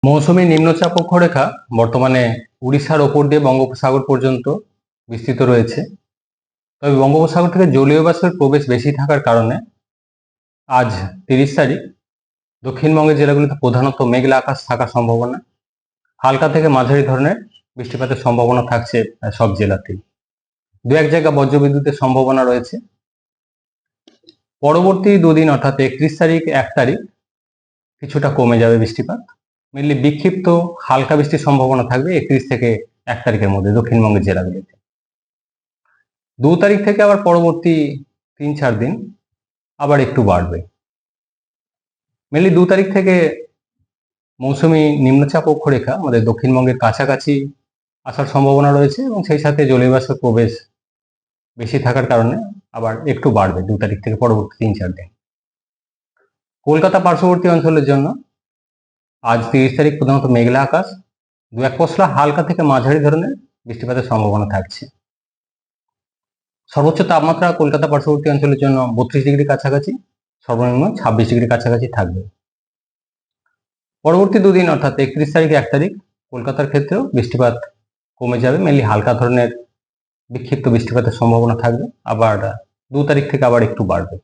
মৌসুমী নিম্নচাপ অক্ষরেখা বর্তমানে উড়িষ্যার ওপর দিয়ে বঙ্গোপসাগর পর্যন্ত বিস্তৃত রয়েছে। তবে বঙ্গোপসাগর থেকে জলীয় বাষ্পের প্রবেশ বেশি থাকার কারণে আজ 30 তারিখ দক্ষিণবঙ্গের জেলাগুলিতে প্রধানত মেঘলা আকাশ থাকার সম্ভাবনা, হালকা থেকে মাঝারি ধরনের বৃষ্টিপাতের সম্ভাবনা থাকছে সব জেলাতেই। দু এক জায়গা বজ্রবিদ্যুতের সম্ভাবনা রয়েছে। পরবর্তী দুদিন অর্থাৎ 31 তারিখ 1 তারিখ কিছুটা কমে যাবে বৃষ্টিপাত। মেনলি বিক্ষিপ্ত হালকা বৃষ্টির সম্ভাবনা থাকবে 31 থেকে 1 তারিখের মধ্যে দক্ষিণবঙ্গের জেলাগুলিতে। 2 তারিখ থেকে আবার পরবর্তী 3-4 দিন আবার একটু বাড়বে। মেনলি 2 তারিখ থেকে মৌসুমী নিম্নচাপ অক্ষরেখা আমাদের দক্ষিণবঙ্গের কাছাকাছি আসার সম্ভাবনা রয়েছে এবং সেই সাথে জলীয় বাষ্পের প্রবেশ বেশি থাকার কারণে আবার একটু বাড়বে 2 তারিখ থেকে পরবর্তী 3-4 দিন। কলকাতা পার্শ্ববর্তী অঞ্চলের জন্য আজ 30 তারিখ প্রধানত মেঘলা আকাশ, 2-1 পশলা হালকা থেকে মাঝারি ধরনের বৃষ্টিপাতের সম্ভাবনা থাকছে। সর্বোচ্চ তাপমাত্রা কলকাতা পার্শ্ববর্তী অঞ্চলের জন্য 32 ডিগ্রি কাছাকাছি, সর্বনিম্ন 26 ডিগ্রি কাছাকাছি থাকবে। পরবর্তী দুদিন অর্থাৎ 31 তারিখ 1 তারিখ কলকাতার ক্ষেত্রেও বৃষ্টিপাত কমে যাবে, মেনলি হালকা ধরনের বিক্ষিপ্ত বৃষ্টিপাতের সম্ভাবনা থাকবে। আবার 2 তারিখ থেকে আবার একটু বাড়বে।